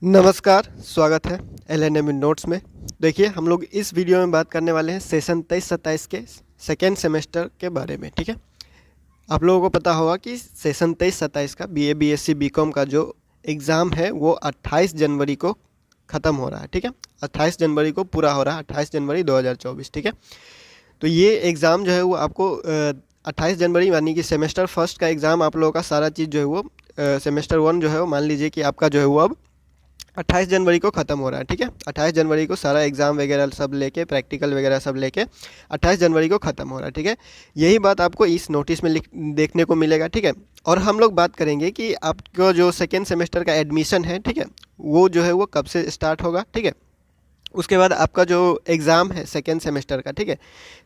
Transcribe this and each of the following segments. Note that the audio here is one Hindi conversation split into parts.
नमस्कार, स्वागत है एलएनएम नोट्स में। देखिए, हम लोग इस वीडियो में बात करने वाले हैं सेशन 23-27 के सेकेंड सेमेस्टर के बारे में। ठीक है, आप लोगों को पता होगा कि सेशन 23-27 का बीए बीएससी बीकॉम का जो एग्ज़ाम है वो 28 जनवरी को ख़त्म हो रहा है। ठीक है, 28 जनवरी को पूरा हो रहा है, 28 जनवरी 2024। ठीक है, तो ये एग्ज़ाम जो है वो आपको 28 जनवरी यानी कि सेमेस्टर फर्स्ट का एग्ज़ाम आप लोगों का सारा चीज़ जो है वो सेमेस्टर वन जो है वो मान लीजिए कि आपका जो है वो अब 28 जनवरी को ख़त्म हो रहा है। ठीक है, 28 जनवरी को सारा एग्ज़ाम वगैरह सब लेके प्रैक्टिकल वगैरह सब लेके 28 जनवरी को ख़त्म हो रहा है। ठीक है, यही बात आपको इस नोटिस में देखने को मिलेगा। ठीक है, और हम लोग बात करेंगे कि आपको जो सेकेंड सेमेस्टर का एडमिशन है, ठीक है, वो जो है वो कब से स्टार्ट होगा। ठीक है, उसके बाद आपका जो एग्ज़ाम है सेकेंड सेमेस्टर का, ठीक है,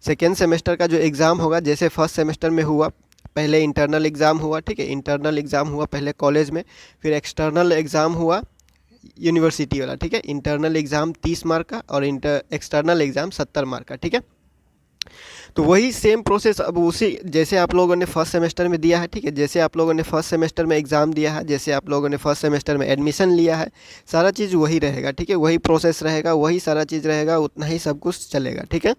सेकेंड सेमेस्टर का जो एग्ज़ाम होगा जैसे फर्स्ट सेमेस्टर में हुआ, पहले इंटरनल एग्ज़ाम हुआ। ठीक है, इंटरनल एग्ज़ाम हुआ पहले कॉलेज में, फिर एक्सटर्नल एग्ज़ाम हुआ यूनिवर्सिटी वाला। ठीक है, इंटरनल एग्ज़ाम 30 मार्क का और एक्सटर्नल एग्ज़ाम 70 मार्क का। ठीक है, तो वही सेम प्रोसेस अब उसी जैसे आप लोगों ने फर्स्ट सेमेस्टर में दिया है। ठीक है, जैसे आप लोगों ने फर्स्ट सेमेस्टर में एग्ज़ाम दिया है, जैसे आप लोगों ने फर्स्ट सेमेस्टर में एडमिशन लिया है, सारा चीज़ वही रहेगा। ठीक है, वही प्रोसेस रहेगा, वही सारा चीज़ रहेगा, उतना ही सब कुछ चलेगा। ठीक है,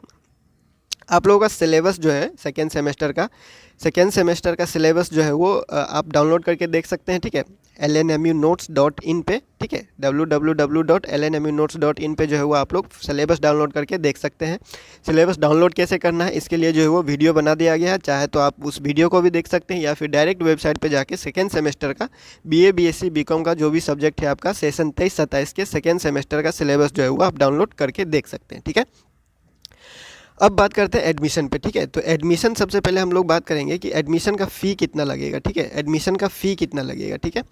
आप लोगों का सिलेबस जो है सेकेंड सेमेस्टर का सिलेबस जो है वो आप डाउनलोड करके देख सकते हैं। ठीक है, lnmunotes.in पे, ठीक है, www.lnmunotes.in पे जो है वो आप लोग सिलेबस डाउनलोड करके देख सकते हैं। सिलेबस डाउनलोड कैसे करना है इसके लिए जो है वो वीडियो बना दिया गया है, चाहे तो आप उस वीडियो को भी देख सकते हैं या फिर डायरेक्ट वेबसाइट पे जाके सेकेंड सेमेस्टर का बीए बीएससी बीकॉम का जो भी सब्जेक्ट है आपका सेशन 23-27 के सेकेंड सेमेस्टर का सिलेबस जो है वो आप डाउनलोड करके देख सकते हैं। ठीक है, अब बात करते हैं एडमिशन पे। ठीक है, तो एडमिशन सबसे पहले हम लोग बात करेंगे कि एडमिशन का फ़ी कितना लगेगा। ठीक है, एडमिशन का फ़ी कितना लगेगा। ठीक है,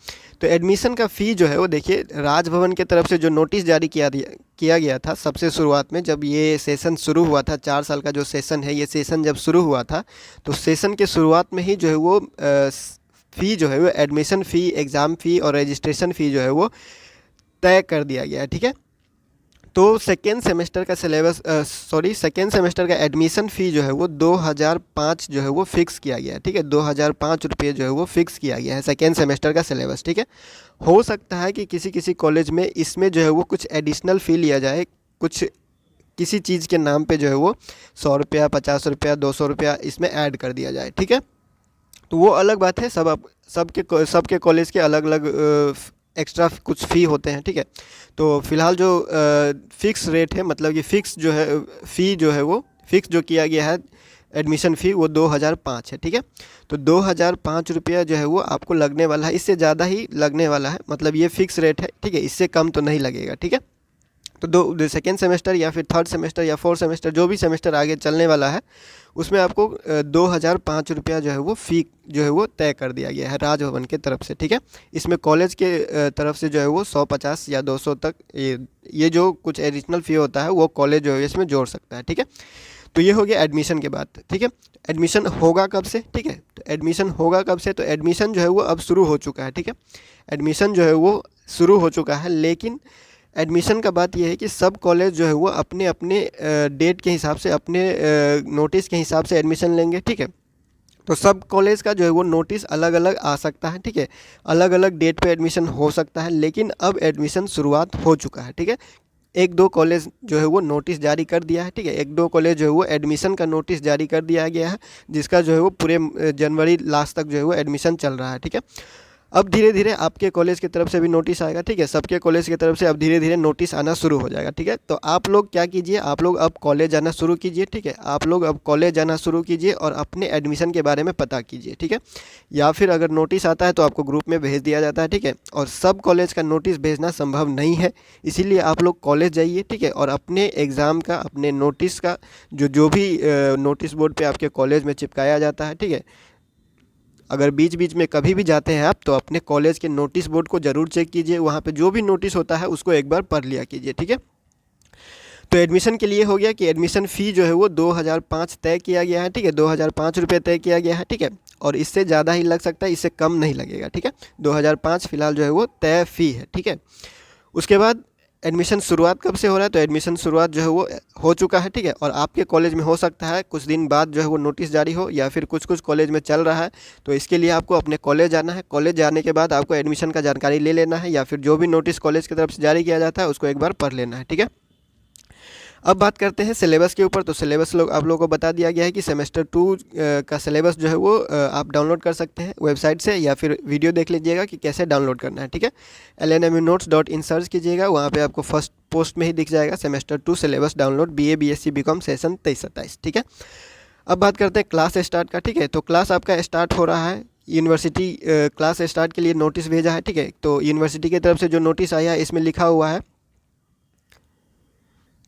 तो एडमिशन का फ़ी जो है वो देखिए, राजभवन की तरफ से जो नोटिस जारी किया गया था सबसे शुरुआत में, जब ये सेशन शुरू हुआ था, 4 साल का जो सेशन है, ये सेशन जब शुरू हुआ था तो सेशन के शुरुआत में ही जो है वो फ़ी जो है वो एडमिशन फ़ी, एग्ज़ाम फ़ी और रजिस्ट्रेशन फ़ी जो है वो तय कर दिया गया है। ठीक है, तो सेकेंड सेमेस्टर का सेकेंड सेमेस्टर का एडमिशन फ़ी जो है वो 2005 जो है वो फिक्स किया गया है। ठीक है, 2005 रुपये जो है वो फिक्स किया गया है सेकेंड सेमेस्टर का सिलेबस। ठीक है, हो सकता है कि किसी किसी कॉलेज में इसमें जो है वो कुछ एडिशनल फ़ी लिया जाए, कुछ किसी चीज़ के नाम पे जो है वो 100 रुपया, 50 रुपया, 200 रुपया इसमें ऐड कर दिया जाए। ठीक है, तो वो अलग बात है, सबके कॉलेज के अलग अलग एक्स्ट्रा कुछ फ़ी होते हैं। ठीक है, तो फिलहाल जो फ़िक्स रेट है, मतलब कि फ़िक्स जो है फ़ी जो है वो फ़िक्स जो किया गया है एडमिशन फ़ी वो 2005 है। ठीक है, तो 2005 रुपया जो है वो आपको लगने वाला है, इससे ज़्यादा ही लगने वाला है, मतलब ये फ़िक्स रेट है। ठीक है, इससे कम तो नहीं लगेगा। ठीक है, तो दो सेकेंड सेमेस्टर या फिर थर्ड सेमेस्टर या फोर्थ सेमेस्टर जो भी सेमेस्टर आगे चलने वाला है उसमें आपको 2005 रुपया जो है वो फ़ी जो है वो तय कर दिया गया है राजभवन के तरफ से। ठीक है, इसमें कॉलेज के तरफ से जो है वो 150 या 200 तक ये जो कुछ एडिशनल फ़ी होता है वो कॉलेज जो है इसमें जोड़ सकता है। ठीक है, तो ये हो गया एडमिशन के बाद। ठीक है, एडमिशन होगा कब से। ठीक है, तो एडमिशन होगा कब से, तो एडमिशन जो है वो अब शुरू हो चुका है। ठीक है, एडमिशन जो है वो शुरू हो चुका है, लेकिन एडमिशन का बात यह है कि सब कॉलेज जो है वो अपने अपने डेट के हिसाब से, अपने नोटिस के हिसाब से एडमिशन लेंगे। ठीक है, तो सब कॉलेज का जो है वो नोटिस अलग अलग आ सकता है। ठीक है, अलग अलग डेट पे एडमिशन हो सकता है, लेकिन अब एडमिशन शुरुआत हो चुका है। ठीक है, एक दो कॉलेज जो है वो नोटिस जारी कर दिया है। ठीक है, एक दो कॉलेज जो है वो एडमिशन का नोटिस जारी कर दिया गया है, जिसका जो है वो पूरे जनवरी लास्ट तक जो है वो एडमिशन चल रहा है। ठीक है, अब धीरे धीरे आपके कॉलेज की तरफ से भी नोटिस आएगा। ठीक है, सबके कॉलेज की तरफ से अब धीरे धीरे नोटिस आना शुरू हो जाएगा। ठीक है, तो आप लोग क्या कीजिए, आप लोग अब कॉलेज जाना शुरू कीजिए। ठीक है, आप लोग अब कॉलेज जाना शुरू कीजिए और अपने एडमिशन के बारे में पता कीजिए। ठीक है, या फिर अगर नोटिस आता है तो आपको ग्रुप में भेज दिया जाता है। ठीक है, और सब कॉलेज का नोटिस भेजना संभव नहीं है, इसीलिए आप लोग कॉलेज जाइए। ठीक है, और अपने एग्ज़ाम का, अपने नोटिस का जो भी नोटिस बोर्ड पे आपके कॉलेज में चिपकाया जाता है, ठीक है, अगर बीच बीच में कभी भी जाते हैं आप तो अपने कॉलेज के नोटिस बोर्ड को ज़रूर चेक कीजिए, वहाँ पे जो भी नोटिस होता है उसको एक बार पढ़ लिया कीजिए। ठीक है, तो एडमिशन के लिए हो गया कि एडमिशन फ़ी जो है वो 2005 तय किया गया है। ठीक है, 2005 रुपये तय किया गया है। ठीक है, और इससे ज़्यादा ही लग सकता है, इससे कम नहीं लगेगा। ठीक है, 2005 फिलहाल जो है वो तय फ़ी है। ठीक है, उसके बाद एडमिशन शुरुआत कब से हो रहा है, तो एडमिशन शुरुआत जो है वो हो चुका है, ठीक है। और आपके कॉलेज में हो सकता है कुछ दिन बाद जो है वो नोटिस जारी हो, या फिर कुछ कुछ कॉलेज में चल रहा है। तो इसके लिए आपको अपने कॉलेज जाना है, कॉलेज जाने के बाद आपको एडमिशन का जानकारी ले लेना है, या फिर जो भी नोटिस कॉलेज की तरफ से जारी किया जाता है उसको एक बार पढ़ लेना है, ठीक है। अब बात करते हैं सिलेबस के ऊपर। तो सिलेबस आप लोगों को बता दिया गया है कि सेमेस्टर 2 का सिलेबस जो है वो आप डाउनलोड कर सकते हैं वेबसाइट से, या फिर वीडियो देख लीजिएगा कि कैसे डाउनलोड करना है, ठीक है। lnmunotes.in सर्च कीजिएगा, वहाँ पे आपको फर्स्ट पोस्ट में ही दिख जाएगा semester 2 syllabus download BA BSc BCom session 23-27, ठीक है। अब बात करते हैं क्लास स्टार्ट का, ठीक है। तो क्लास आपका स्टार्ट हो रहा है, यूनिवर्सिटी क्लास स्टार्ट के लिए नोटिस भेजा है, ठीक है। तो यूनिवर्सिटी की तरफ से जो नोटिस आया है इसमें लिखा हुआ है,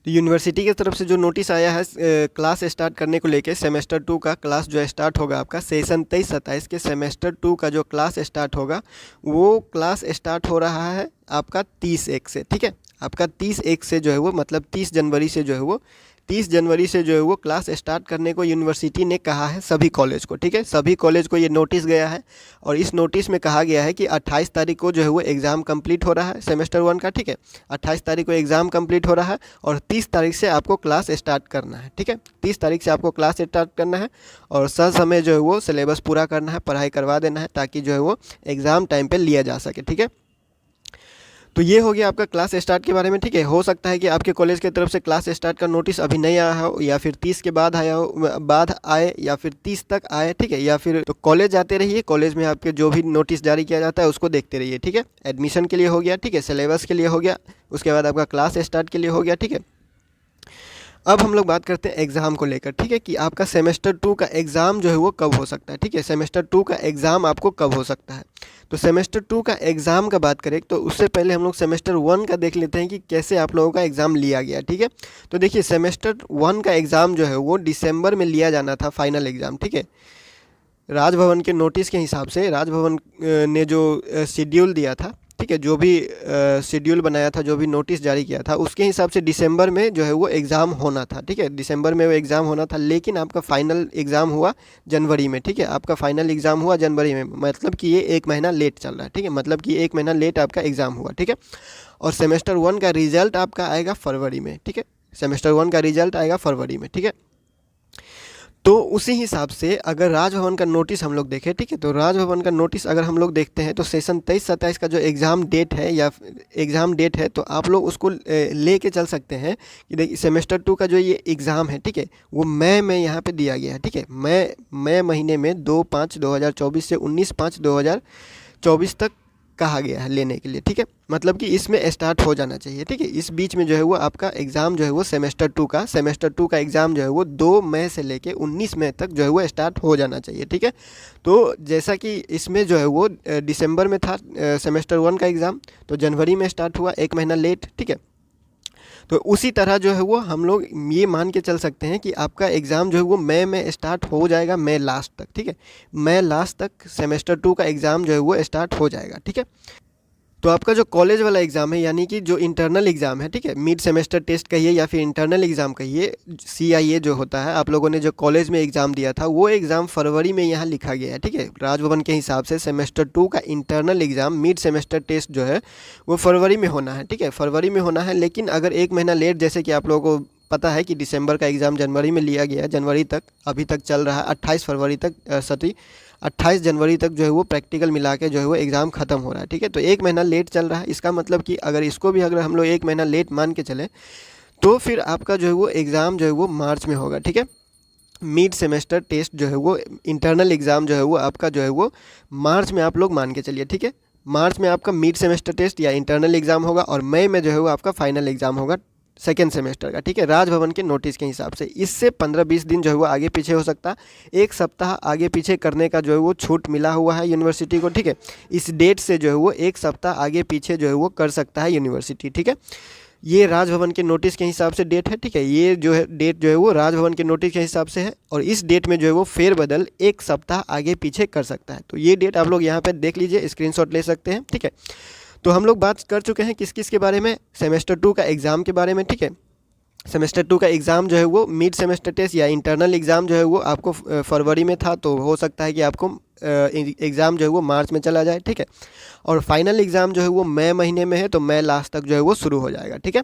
तो यूनिवर्सिटी की तरफ से जो नोटिस आया है क्लास स्टार्ट करने को लेके, सेमेस्टर 2 का क्लास जो स्टार्ट होगा आपका सेशन 23-27 के सेमेस्टर 2 का जो क्लास स्टार्ट होगा वो क्लास स्टार्ट हो रहा है आपका 30/1 से, ठीक है। आपका 30/1 से जो है वो मतलब 30 जनवरी से जो है वो 30 जनवरी से जो है वो क्लास स्टार्ट करने को यूनिवर्सिटी ने कहा है सभी कॉलेज को, ठीक है। सभी कॉलेज को ये नोटिस गया है, और इस नोटिस में कहा गया है कि 28 तारीख को जो है वो एग्ज़ाम कंप्लीट हो रहा है सेमेस्टर 1 का, ठीक है। 28 तारीख को एग्ज़ाम कंप्लीट हो रहा है, और 30 तारीख से आपको क्लास स्टार्ट करना है, ठीक है। 30 तारीख से आपको क्लास स्टार्ट करना है, और समय जो है वो सिलेबस पूरा करना है, पढ़ाई करवा देना है, ताकि जो है वो एग्ज़ाम टाइम पर लिया जा सके, ठीक है। तो ये हो गया आपका क्लास स्टार्ट के बारे में, ठीक है। हो सकता है कि आपके कॉलेज की तरफ से क्लास स्टार्ट का नोटिस अभी नहीं आया हो, या फिर 30 के बाद आया हो, बाद आए, या फिर 30 तक आए, ठीक है। या फिर तो कॉलेज जाते रहिए, कॉलेज में आपके जो भी नोटिस जारी किया जाता है उसको देखते रहिए, ठीक है। एडमिशन के लिए हो गया, ठीक है। सिलेबस के लिए हो गया, उसके बाद आपका क्लास स्टार्ट के लिए हो गया, ठीक है। अब हम लोग बात करते हैं एग्ज़ाम को लेकर, ठीक है, कि आपका सेमेस्टर 2 का एग्ज़ाम जो है वो कब हो सकता है, ठीक है। सेमेस्टर 2 का एग्ज़ाम आपको कब हो सकता है, तो सेमेस्टर 2 का एग्ज़ाम का बात करें तो उससे पहले हम लोग सेमेस्टर 1 का देख लेते हैं कि कैसे आप लोगों का एग्ज़ाम लिया गया, ठीक है। तो देखिए सेमेस्टर 1 का एग्ज़ाम जो है वो दिसंबर में लिया जाना था, फाइनल एग्ज़ाम, ठीक है। राजभवन के नोटिस के हिसाब से राजभवन ने जो शेड्यूल दिया था, ठीक है, जो भी शेड्यूल बनाया था, जो भी नोटिस जारी किया था, उसके हिसाब से दिसंबर में जो है वो एग्ज़ाम होना था, ठीक है। दिसंबर में वो एग्ज़ाम होना था, लेकिन आपका फ़ाइनल एग्ज़ाम हुआ जनवरी में, ठीक है। आपका फ़ाइनल एग्ज़ाम हुआ जनवरी में, मतलब कि ये 1 महीना लेट चल रहा है, ठीक है। मतलब कि 1 महीना लेट आपका एग्ज़ाम हुआ, ठीक है। और सेमेस्टर 1 का रिज़ल्ट आपका आएगा फरवरी में, ठीक है। सेमेस्टर 1 का रिज़ल्ट आएगा फरवरी में, ठीक है। तो उसी हिसाब से अगर राजभवन का नोटिस हम लोग देखें, ठीक है, तो राजभवन का नोटिस अगर हम लोग देखते हैं तो सेशन 23-27 का जो एग्ज़ाम डेट है, या एग्ज़ाम डेट है, तो आप लोग उसको ले के चल सकते हैं कि देखिए सेमेस्टर 2 का जो ये एग्ज़ाम है, ठीक है, वो मई में यहाँ पे दिया गया है, ठीक है। मई महीने में 2/5/2024 से 19/5/2024 तक कहा गया है लेने के लिए, ठीक है। मतलब कि इसमें स्टार्ट हो जाना चाहिए, ठीक है। इस बीच में जो है वो आपका एग्ज़ाम जो है वो सेमेस्टर 2 का एग्ज़ाम जो है वो 2 मई से लेके 19 मई तक जो है वो स्टार्ट हो जाना चाहिए, ठीक है। तो जैसा कि इसमें जो है वो दिसंबर में था सेमेस्टर 1 का एग्ज़ाम, तो जनवरी में स्टार्ट हुआ, 1 महीना लेट, ठीक है। तो उसी तरह जो है वो हम लोग ये मान के चल सकते हैं कि आपका एग्ज़ाम जो है वो मई में स्टार्ट हो जाएगा, मई लास्ट तक, ठीक है। मई लास्ट तक सेमेस्टर 2 का एग्ज़ाम जो है वो स्टार्ट हो जाएगा, ठीक है। तो आपका जो कॉलेज वाला एग्ज़ाम है, यानी कि जो इंटरनल एग्ज़ाम है, ठीक है, मिड सेमेस्टर टेस्ट कहिए या फिर इंटरनल एग्ज़ाम कहिए, CIA जो होता है, आप लोगों ने जो कॉलेज में एग्ज़ाम दिया था वो एग्ज़ाम फरवरी में यहाँ लिखा गया है, ठीक है। राजभवन के हिसाब से सेमेस्टर 2 का internal exam mid semester test जो है वो फरवरी में होना है, ठीक है, फरवरी में होना है। लेकिन अगर 1 महीना लेट, जैसे कि आप लोगों को पता है कि दिसंबर का एग्ज़ाम जनवरी में लिया गया है, जनवरी तक अभी तक चल रहा है, 28 जनवरी तक जो है वो प्रैक्टिकल मिला के जो है वो एग्ज़ाम ख़त्म हो रहा है, ठीक है। तो 1 महीना लेट चल रहा है, इसका मतलब कि अगर इसको भी अगर हम लोग 1 महीना लेट मान के चलें तो फिर आपका जो है वो एग्ज़ाम जो है वो मार्च में होगा, ठीक है। मिड सेमेस्टर टेस्ट जो है वो इंटरनल एग्ज़ाम जो है वो आपका जो है वो मार्च में आप लोग मान के चलिए, ठीक है। मार्च में आपका मिड सेमेस्टर टेस्ट या इंटरनल एग्ज़ाम होगा, और मई में जो है वो आपका फाइनल एग्ज़ाम होगा सेकेंड सेमेस्टर का, ठीक है, राजभवन के नोटिस के हिसाब से। इससे 15-20 दिन जो है वो आगे पीछे हो सकता है, 1 सप्ताह आगे पीछे करने का जो है वो छूट मिला हुआ है यूनिवर्सिटी को, ठीक है। इस डेट से जो है वो 1 सप्ताह आगे पीछे जो है वो कर सकता है यूनिवर्सिटी, ठीक है। ये राजभवन के नोटिस के हिसाब से डेट है, ठीक है। ये जो है डेट जो है वो राजभवन के नोटिस के हिसाब से है, और इस डेट में जो है वो फेरबदल 1 सप्ताह आगे पीछे कर सकता है। तो ये डेट आप लोग यहाँ पे देख लीजिए, स्क्रीनशॉट ले सकते हैं, ठीक है। तो हम लोग बात कर चुके हैं किस किस के बारे में, सेमेस्टर 2 का एग्ज़ाम के बारे में, ठीक है। सेमेस्टर 2 का एग्ज़ाम जो है वो मिड सेमेस्टर टेस्ट या इंटरनल एग्ज़ाम जो है वो आपको फरवरी में था, तो हो सकता है कि आपको एग्ज़ाम जो है वो मार्च में चला जाए, ठीक है। और फाइनल एग्ज़ाम जो है वो मई महीने में है, तो मई लास्ट तक जो है वो शुरू हो जाएगा, ठीक है।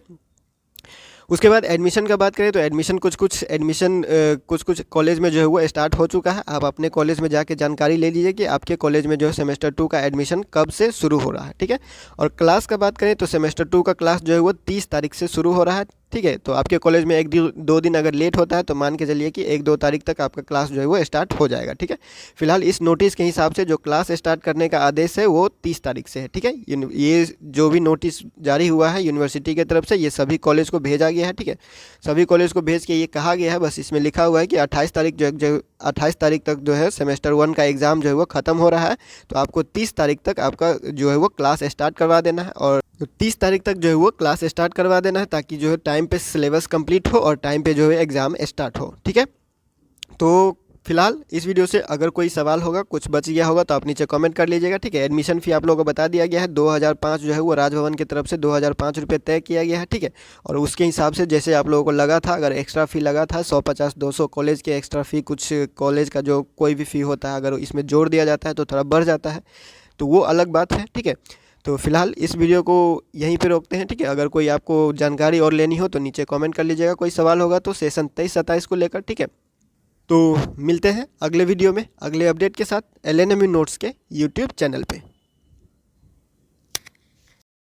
उसके बाद एडमिशन का बात करें तो एडमिशन कुछ कुछ कॉलेज में जो है वो स्टार्ट हो चुका है। आप अपने कॉलेज में जाके जानकारी ले लीजिए कि आपके कॉलेज में जो है सेमेस्टर 2 का एडमिशन कब से शुरू हो रहा है, ठीक है। और क्लास का बात करें तो सेमेस्टर 2 का क्लास जो है वो 30 तारीख से शुरू हो रहा है, ठीक है। तो आपके कॉलेज में 1-2 दिन अगर लेट होता है तो मान के चलिए कि 1-2 तारीख तक आपका क्लास जो है वो स्टार्ट हो जाएगा, ठीक है। फिलहाल इस नोटिस के हिसाब से जो क्लास स्टार्ट करने का आदेश है वो 30 तारीख से है, ठीक है। ये जो भी नोटिस जारी हुआ है यूनिवर्सिटी की तरफ से, ये सभी कॉलेज को भेजा गया है, ठीक है। सभी कॉलेज को भेज के ये कहा गया है, बस इसमें लिखा हुआ है कि 28 तारीख तक जो है सेमेस्टर 1 का एग्ज़ाम जो है वो ख़त्म हो रहा है, तो आपको 30 तारीख तक आपका जो है वो क्लास स्टार्ट करवा देना है। और 30 तारीख तक जो है वो क्लास स्टार्ट करवा देना है, ताकि जो है टाइम पे सिलेबस कंप्लीट हो और टाइम पे जो है एग्ज़ाम स्टार्ट हो, ठीक है। तो फिलहाल इस वीडियो से अगर कोई सवाल होगा, कुछ बच गया होगा तो आप नीचे कमेंट कर लीजिएगा, ठीक है। एडमिशन फ़ी आप लोगों को बता दिया गया है, 2005 जो है वो राजभवन की तरफ से 2005 रुपये तय किया गया है, ठीक है। और उसके हिसाब से जैसे आप लोगों को लगा था, अगर एक्स्ट्रा फ़ी लगा था 150-200 कॉलेज के एक्स्ट्रा फ़ी, कुछ कॉलेज का जो कोई भी फ़ी होता है अगर इसमें जोड़ दिया जाता है तो थोड़ा बढ़ जाता है, तो वो अलग बात है, ठीक है। तो फिलहाल इस वीडियो को यहीं पे रोकते हैं, ठीक है। अगर कोई आपको जानकारी और लेनी हो तो नीचे कमेंट कर लीजिएगा, कोई सवाल होगा तो सेशन 23-27 को लेकर, ठीक है। तो मिलते हैं अगले वीडियो में अगले अपडेट के साथ LNMU नोट्स के यूट्यूब चैनल पे।